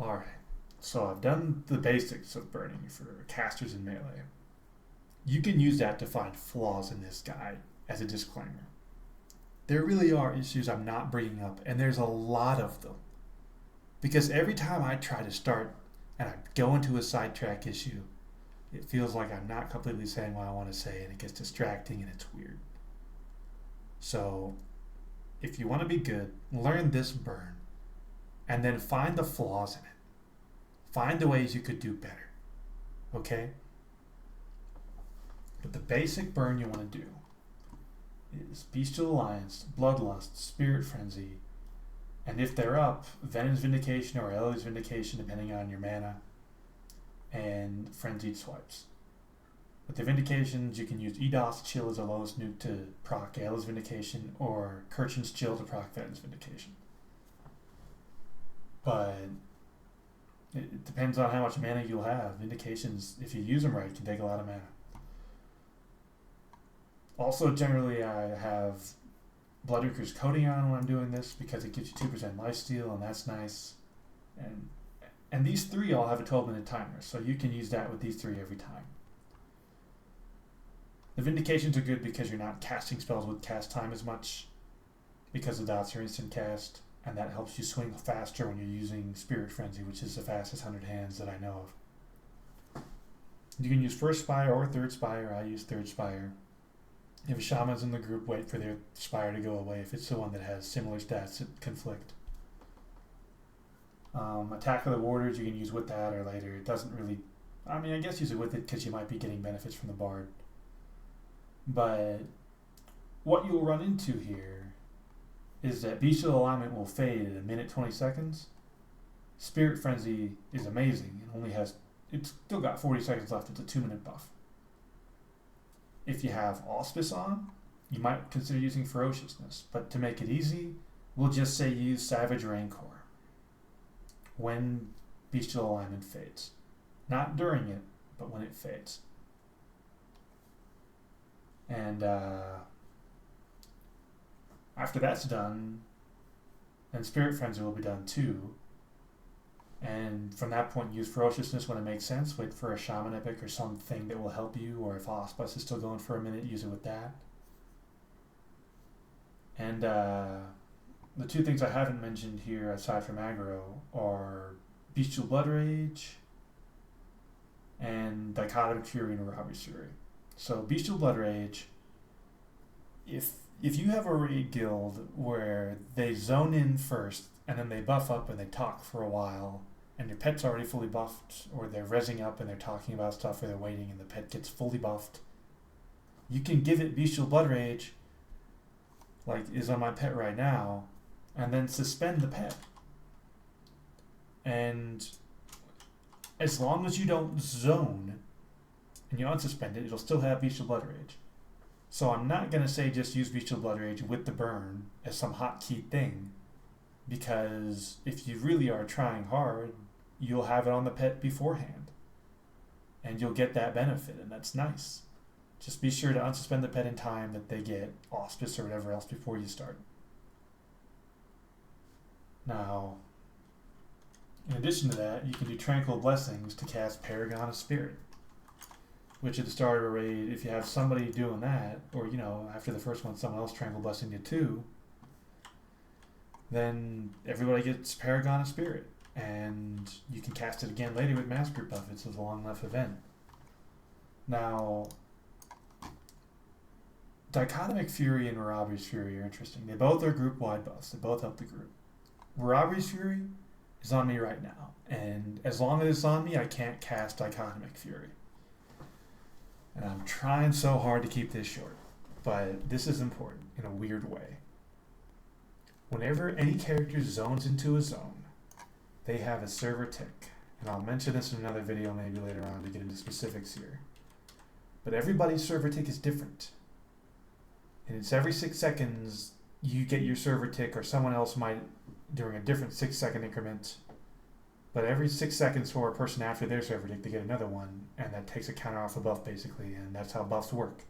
Alright, so I've done the basics of burning for casters in melee. You can use that to find flaws in this guide as a disclaimer. There really are issues I'm not bringing up, and there's a lot of them. Because every time I try to start and I go into a sidetrack issue, it feels like I'm not completely saying what I want to say, and it gets distracting and it's weird. So, if you want to be good, learn this burn, and then find the flaws in it. Find the ways you could do better. Okay? But the basic burn you want to do is Bestial Alliance, Bloodlust, Spirit Frenzy, and if they're up, Venom's Vindication or Ellie's Vindication, depending on your mana, and Frenzied Swipes. With the Vindications, you can use EDOS Chill as the lowest nuke to proc Ellie's Vindication, or Kirchen's Chill to proc Venom's Vindication. But it depends on how much mana you'll have. Vindications, if you use them right, can take a lot of mana. Also, generally, I have Bloodreaker's Coating on when I'm doing this because it gives you 2% lifesteal, and that's nice. And these three all have a 12-minute timer, so you can use that with these three every time. The Vindications are good because you're not casting spells with cast time as much, because the dots are instant cast, and that helps you swing faster when you're using Spirit Frenzy, which is the fastest 100 hands that I know of. You can use first spire or third spire. I use third spire. If a shaman's in the group, wait for their spire to go away if it's the one that has similar stats that conflict. Attack of the Warders you can use with that or later. It doesn't really... I mean, I guess use it with it because you might be getting benefits from the bard. But what you'll run into here is that Bestial Alignment will fade at 1:20. Spirit Frenzy is amazing. It's still got 40 seconds left. It's a 2-minute buff. If you have Auspice on, you might consider using Ferociousness. But to make it easy, we'll just say use Savage Rancor when Bestial Alignment fades. Not during it, but when it fades. And after that's done, then Spirit Frenzy will be done too. And from that point, use Ferociousness when it makes sense. Wait for a Shaman Epic or something that will help you, or if Auspice is still going for a minute, use it with that. And the two things I haven't mentioned here, aside from aggro, are Bestial Bloodrage and Dichotomic Fury and ruaabris Fury. So Bestial Bloodrage, if you have a raid guild where they zone in first and then they buff up and they talk for a while, and your pet's already fully buffed, or they're rezzing up and they're talking about stuff, or they're waiting and the pet gets fully buffed, you can give it Bestial Bloodrage, like is on my pet right now, and then suspend the pet. And as long as you don't zone and you unsuspend it, it'll still have Bestial Bloodrage. So I'm not going to say just use Bestial Bloodrage with the burn as some hotkey thing, because if you really are trying hard, you'll have it on the pet beforehand, and you'll get that benefit, and that's nice. Just be sure to unsuspend the pet in time that they get Auspice or whatever else before you start. Now, in addition to that, you can do Tranquil Blessings to cast Paragon of Spirit, which at the start of a raid, if you have somebody doing that, or after the first one someone else Tranquil Blessing you too, then everybody gets Paragon of Spirit, and you can cast it again later with Mass Group buff. It's a long enough event. Now, Dichotomic Fury and ruaabris Fury are interesting. They both are group-wide buffs. They both help the group. ruaabris Fury is on me right now, and as long as it's on me, I can't cast Dichotomic Fury. And I'm trying so hard to keep this short, but this is important in a weird way. Whenever any character zones into a zone, they have a server tick. And I'll mention this in another video maybe later on to get into specifics here. But everybody's server tick is different. And it's every 6 seconds you get your server tick, or someone else might during a different 6-second increment. But every 6 seconds for a person after their server tick, they get another one, and that takes a counter off a buff basically, and that's how buffs work.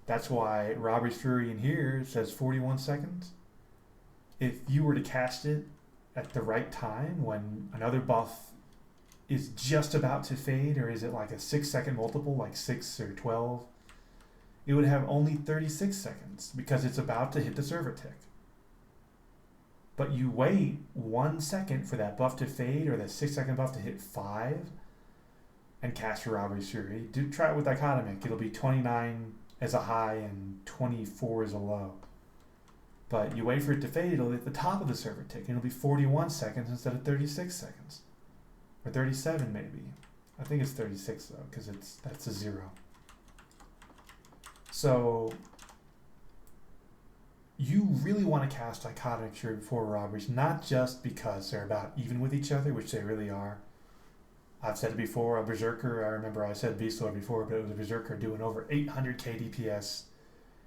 That's why ruaabris Fury in here says 41 seconds. If you were to cast it at the right time when another buff is just about to fade, or is it like a 6-second multiple, like 6 or 12? It would have only 36 seconds because it's about to hit the server tick. But you wait 1 second for that buff to fade or that 6-second buff to hit 5 and cast Ruaabris Fury. Try it with Dichotomic. It'll be 29 as a high and 24 as a low. But you wait for it to fade, it'll hit the top of the server tick, and it'll be 41 seconds instead of 36 seconds. Or 37 maybe. I think it's 36 though, because that's a 0. So you really want to cast Dichotomic Fury before Ruaabris, not just because they're about even with each other, which they really are. I've said it before, a Berserker, I remember I said Beastlord before, but it was a Berserker doing over 800k DPS.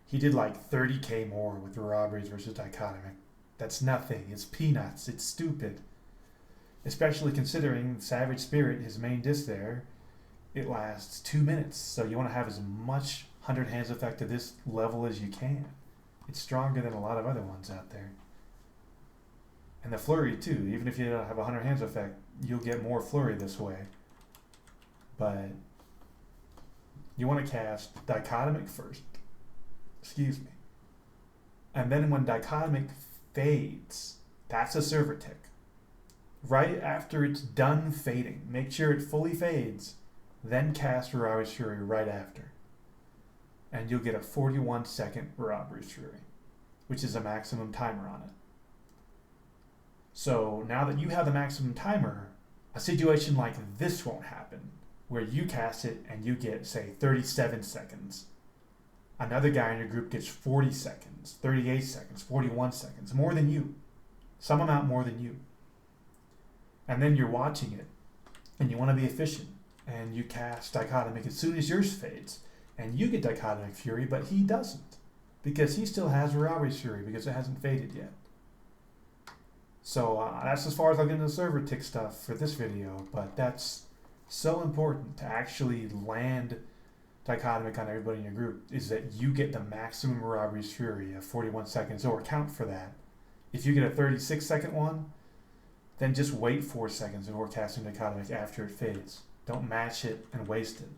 He did like 30k more with Ruaabris versus Dichotomic. That's nothing. It's peanuts. It's stupid. Especially considering Savage Spirit, his main disc there, it lasts 2 minutes. So you want to have as much 100 hands effect to this level as you can. It's stronger than a lot of other ones out there. And the flurry too. Even if you don't have 100 hands effect, you'll get more flurry this way. But you want to cast Dichotomic first. Excuse me. And then when Dichotomic fades, that's a server tick. Right after it's done fading, make sure it fully fades, then cast Ruaabris Fury right after. And you'll get a 41 second Ruaabris Fury, which is a maximum timer on it. So now that you have the maximum timer, a situation like this won't happen, where you cast it and you get, say, 37 seconds. Another guy in your group gets 40 seconds, 38 seconds, 41 seconds, more than you. Some amount more than you. And then you're watching it, and you want to be efficient, and you cast Dichotomic as soon as yours fades, and you get Dichotomic Fury, but he doesn't, because he still has Ruaabris Fury, because it hasn't faded yet. So that's as far as I'll get into the server tick stuff for this video, but that's so important to actually land Dichotomic on everybody in your group, is that you get the maximum Ruaabris Fury of 41 seconds, or account for that. If you get a 36 second one, then just wait 4 seconds before casting Dichotomic after it fades. Don't match it and waste it,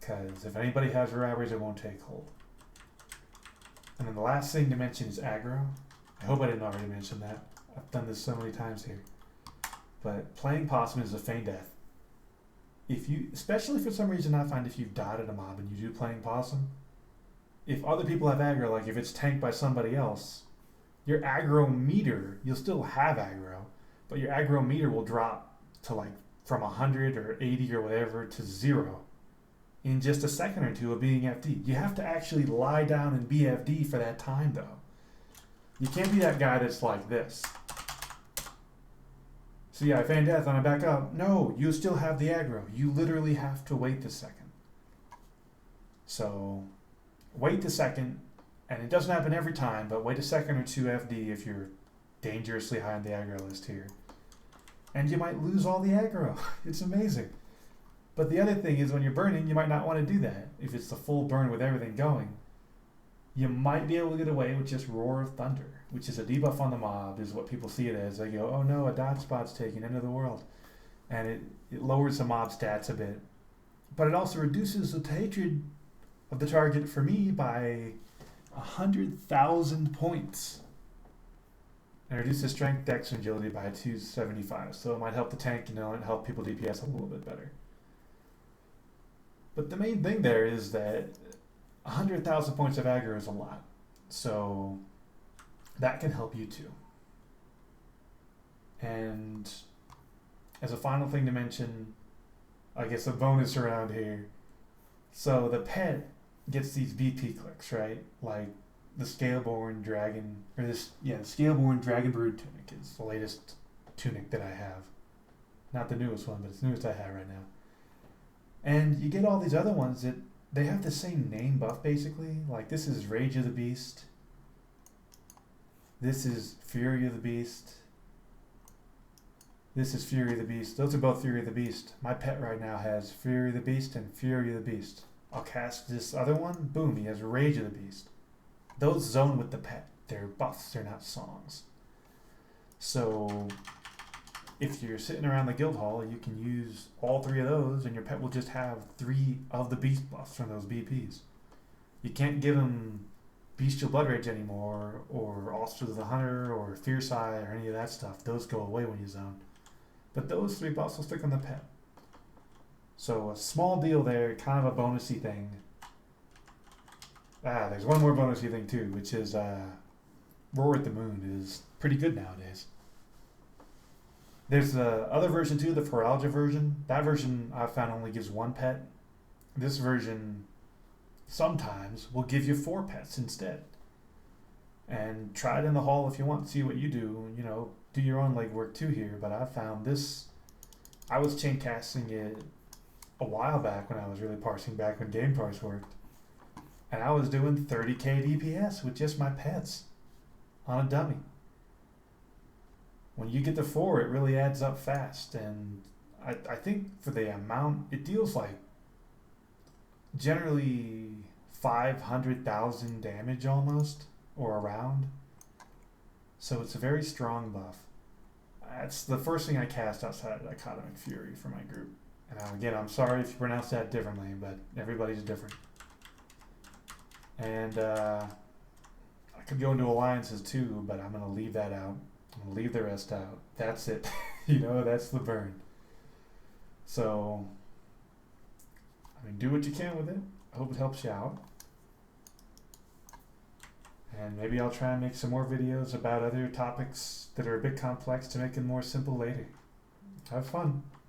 because if anybody has Ruaabris, it won't take hold. And then the last thing to mention is aggro. I hope I didn't already mention that. I've done this so many times here. But playing Possum is a feign death. If you, especially for some reason, I find if you've dotted a mob and you do playing Possum, if other people have aggro, like if it's tanked by somebody else, your aggro meter, you'll still have aggro, but your aggro meter will drop to like from 100 or 80 or whatever to 0 in just a second or two of being FD. You have to actually lie down and be FD for that time though. You can't be that guy that's like this. So yeah, I feign death and I back up. No, you still have the aggro. You literally have to wait the second. So wait the second, and it doesn't happen every time, but wait a second or two FD if you're dangerously high on the aggro list here. And you might lose all the aggro. It's amazing. But the other thing is when you're burning, you might not want to do that. If it's the full burn with everything going, you might be able to get away with just Roar of Thunder, which is a debuff on the mob, is what people see it as. They go, oh no, a dodge spot's taken, end of the world. And it lowers the mob stats a bit. But it also reduces the hatred of the target for me by 100,000 points. And reduces strength, dex, and agility by 275. So it might help the tank, and help people DPS a little bit better. But the main thing there is that 100,000 points of aggro is a lot. So that can help you too. And as a final thing to mention, I guess a bonus around here. So the pet gets these VP clicks, right? Like the Scaleborn Dragon, or the Scaleborn Dragon Brood tunic is the latest tunic that I have. Not the newest one, but it's the newest I have right now. And you get all these other ones that they have the same name buff basically. Like this is Rage of the Beast. This is Fury of the Beast. This is Fury of the Beast. Those are both Fury of the Beast. My pet right now has Fury of the Beast and Fury of the Beast. I'll cast this other one. Boom, he has Rage of the Beast. Those zone with the pet. They're buffs, they're not songs. So if you're sitting around the guild hall, you can use all 3 of those, and your pet will just have 3 of the beast buffs from those BPs. You can't give them Bestial Bloodrage anymore, or Auspice of the Hunter, or Fierce Eye, or any of that stuff. Those go away when you zone. But those 3 buffs will stick on the pet. So a small deal there, kind of a bonusy thing. There's one more bonusy thing too, which is Roar at the Moon is pretty good nowadays. There's the other version too, the Ferociousness version. That version I've found only gives 1 pet. This version sometimes will give you 4 pets instead. And try it in the hall if you want, see what you do. You know, do your own legwork too here. But I found this. I was chain casting it a while back when I was really parsing back when game parse worked. And I was doing 30k DPS with just my pets on a dummy. When you get to 4, it really adds up fast. And I think for the amount, it deals like generally 500,000 damage almost, or around. So it's a very strong buff. That's the first thing I cast outside of Dichotomic Fury for my group. And again, I'm sorry if you pronounce that differently, but everybody's different. And I could go into alliances too, but I'm going to leave that out. I'm going to leave the rest out. That's it. You know, that's the burn. So, I mean, do what you can with it. I hope it helps you out. And maybe I'll try and make some more videos about other topics that are a bit complex to make them more simple later. Have fun.